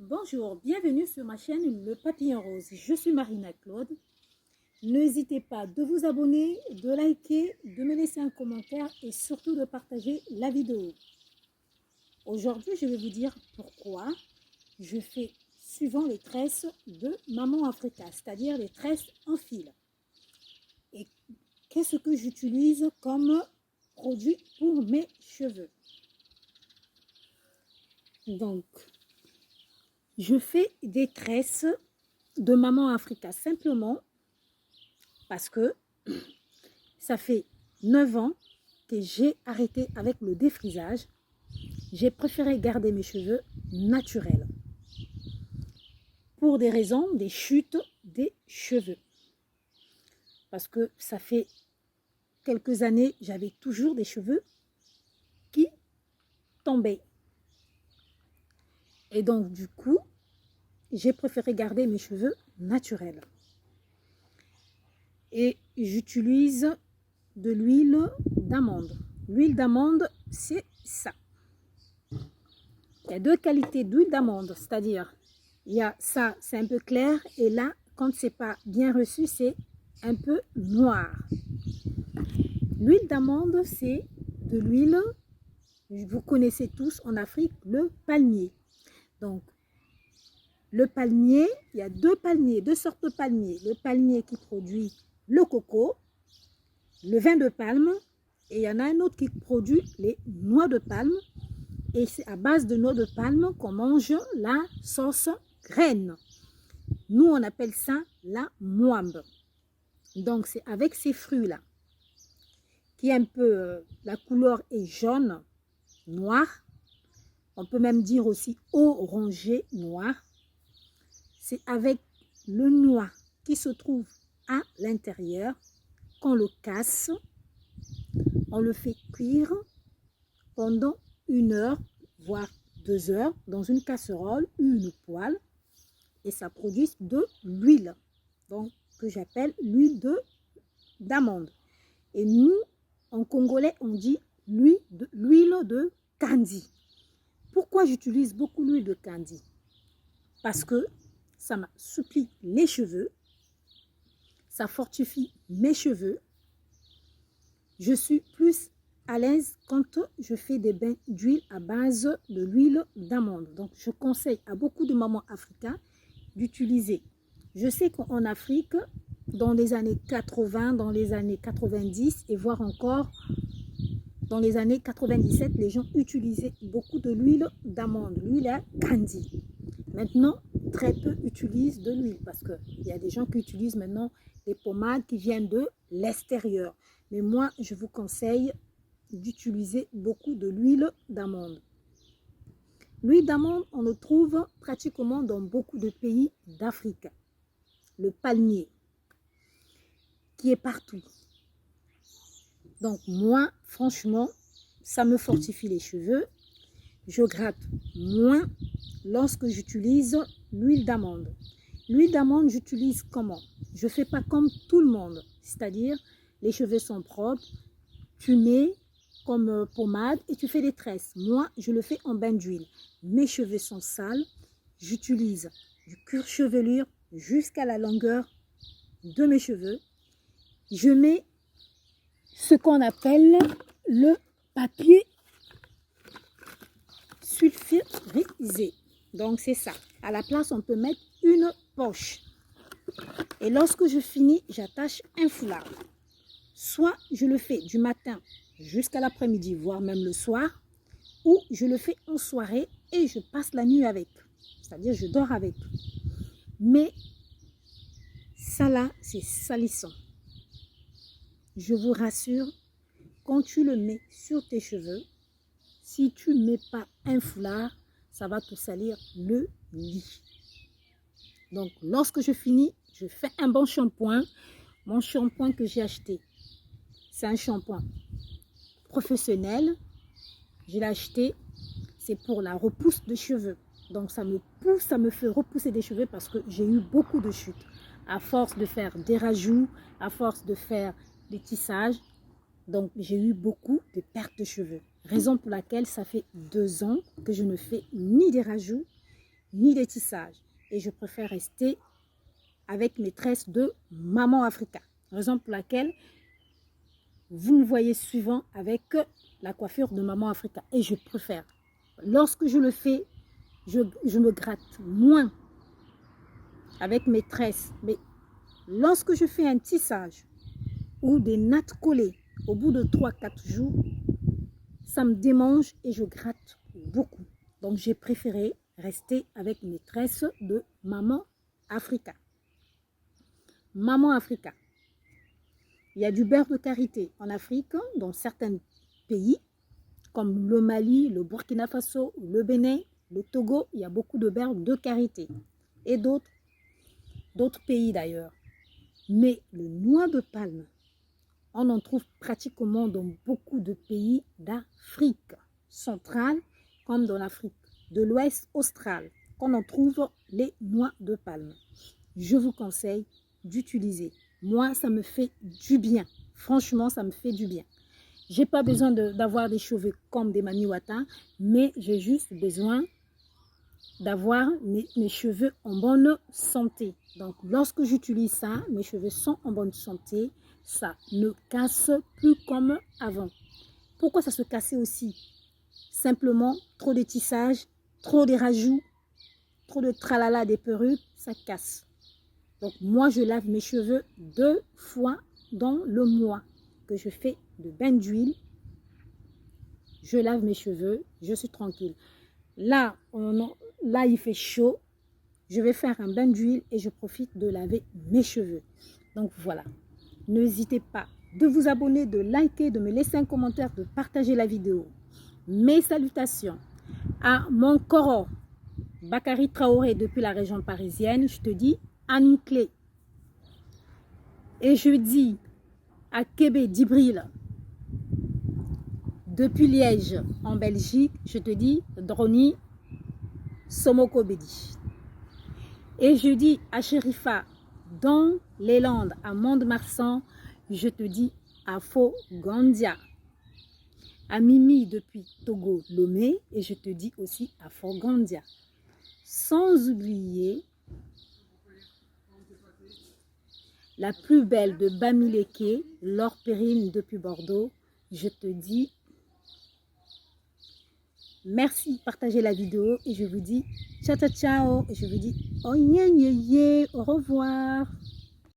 Bonjour, bienvenue sur ma chaîne Le Papillon Rose. Je suis Marina Claude. N'hésitez pas de vous abonner, de liker, de me laisser un commentaire et surtout de partager la vidéo. Aujourd'hui, je vais vous dire pourquoi je fais suivant les tresses de Maman Africa, c'est-à-dire les tresses en fil. Et qu'est-ce que j'utilise comme produit pour mes cheveux. Donc, je fais des tresses de Maman Africa simplement parce que ça fait 9 ans que j'ai arrêté avec le défrisage. J'ai préféré garder mes cheveux naturels pour des raisons des chutes des cheveux. Parce que ça fait quelques années, j'avais toujours des cheveux qui tombaient. Et donc, du coup, j'ai préféré garder mes cheveux naturels. Et j'utilise de l'huile d'amande. L'huile d'amande, c'est ça. Il y a deux qualités d'huile d'amande, c'est-à-dire, il y a ça, c'est un peu clair, et là, quand c'est pas bien reçu, c'est un peu noir. L'huile d'amande, c'est de l'huile, vous connaissez tous en Afrique, le palmier. Donc, le palmier, il y a deux sortes de palmiers. Le palmier qui produit le coco, le vin de palme, et il y en a un autre qui produit les noix de palme. Et c'est à base de noix de palme qu'on mange la sauce graine. Nous, on appelle ça la moimbe. Donc, c'est avec ces fruits-là, qui est un peu, la couleur est jaune, noir. On peut même dire aussi orangé, noir. C'est avec le noix qui se trouve à l'intérieur qu'on le casse. On le fait cuire pendant 1 heure, voire 2 heures, dans une casserole ou une poêle. Et ça produit de l'huile, donc que j'appelle l'huile d'amande. Et nous, en congolais, on dit l'huile de kandi. Pourquoi j'utilise beaucoup l'huile de kandi? Parce que ça m'assouplit les cheveux, ça fortifie mes cheveux. Je suis plus à l'aise quand je fais des bains d'huile à base de l'huile d'amande. Donc, je conseille à beaucoup de mamans africaines d'utiliser. Je sais qu'en Afrique, dans les années 80, dans les années 90 et voire encore dans les années 97, les gens utilisaient beaucoup de l'huile d'amande, l'huile à kandi. Maintenant, très peu utilisent de l'huile parce qu'il y a des gens qui utilisent maintenant des pommades qui viennent de l'extérieur. Mais moi, je vous conseille d'utiliser beaucoup de l'huile d'amande. L'huile d'amande, on le trouve pratiquement dans beaucoup de pays d'Afrique. Le palmier, qui est partout. Donc moi, franchement, ça me fortifie les cheveux. Je gratte moins lorsque j'utilise l'huile d'amande. L'huile d'amande, j'utilise comment? Je ne fais pas comme tout le monde. C'est-à-dire, les cheveux sont propres, tu mets comme pommade et tu fais des tresses. Moi, je le fais en bain d'huile. Mes cheveux sont sales. J'utilise du cuir chevelure jusqu'à la longueur de mes cheveux. Je mets ce qu'on appelle le papier sulfurisé. Donc, c'est ça. À la place, on peut mettre une poche. Et lorsque je finis, j'attache un foulard. Soit je le fais du matin jusqu'à l'après-midi, voire même le soir, ou je le fais en soirée et je passe la nuit avec. C'est-à-dire, je dors avec. Mais ça là, c'est salissant. Je vous rassure, quand tu le mets sur tes cheveux, si tu ne mets pas un foulard, ça va te salir le lit. Donc, lorsque je finis, je fais un bon shampoing. Mon shampoing que j'ai acheté, c'est un shampoing professionnel. Je l'ai acheté, c'est pour la repousse de cheveux. Donc, ça me pousse, ça me fait repousser des cheveux parce que j'ai eu beaucoup de chutes. À force de faire des rajouts, à force de faire des tissages, donc j'ai eu beaucoup de pertes de cheveux. Raison pour laquelle ça fait 2 ans que je ne fais ni des rajouts, ni des tissages. Et je préfère rester avec mes tresses de Maman Africa. Raison pour laquelle vous me voyez souvent avec la coiffure de Maman Africa. Et je préfère. Lorsque je le fais, je me gratte moins avec mes tresses. Mais lorsque je fais un tissage ou des nattes collées, au bout de 3-4 jours, ça me démange et je gratte beaucoup. Donc, j'ai préféré rester avec mes tresses de Maman Africa. Maman Africa. Il y a du beurre de karité en Afrique, dans certains pays, comme le Mali, le Burkina Faso, le Bénin, le Togo. Il y a beaucoup de beurre de karité. Et d'autres pays d'ailleurs. Mais le noix de palme, on en trouve pratiquement dans beaucoup de pays d'Afrique centrale, comme dans l'Afrique de l'Ouest australe, qu'on en trouve les noix de palme. Je vous conseille d'utiliser. Moi, ça me fait du bien. Franchement, ça me fait du bien. J'ai pas besoin d'avoir des cheveux comme des Maniwata, mais j'ai juste besoin d'avoir mes cheveux en bonne santé. Donc, lorsque j'utilise ça, mes cheveux sont en bonne santé. Ça ne casse plus comme avant. Pourquoi ça se cassait aussi? Simplement, trop de tissage, trop de rajouts, trop de tralala des perruques, ça casse. Donc, moi, je lave mes cheveux 2 fois dans le mois que je fais de bain d'huile. Je lave mes cheveux, je suis tranquille. Là, il fait chaud. Je vais faire un bain d'huile et je profite de laver mes cheveux. Donc, voilà. N'hésitez pas de vous abonner, de liker, de me laisser un commentaire, de partager la vidéo. Mes salutations à mon Koro, Bakary Traoré depuis la région parisienne. Je te dis Anne Clé. Et je dis à Kébé Dibril depuis Liège en Belgique. Je te dis Droni Somoko Bedi. Et je dis à Chérifa dans les Landes à Mont-de-Marsan. Je te dis Afo Gandia. À Mimi depuis Togo Lomé. Et je te dis aussi Afo Gandia. Sans oublier la plus belle de Bamileke, Laure Périne depuis Bordeaux. Je te dis merci, partagez la vidéo et je vous dis ciao ciao ciao et je vous dis oh yeah, yeah, yeah, au revoir.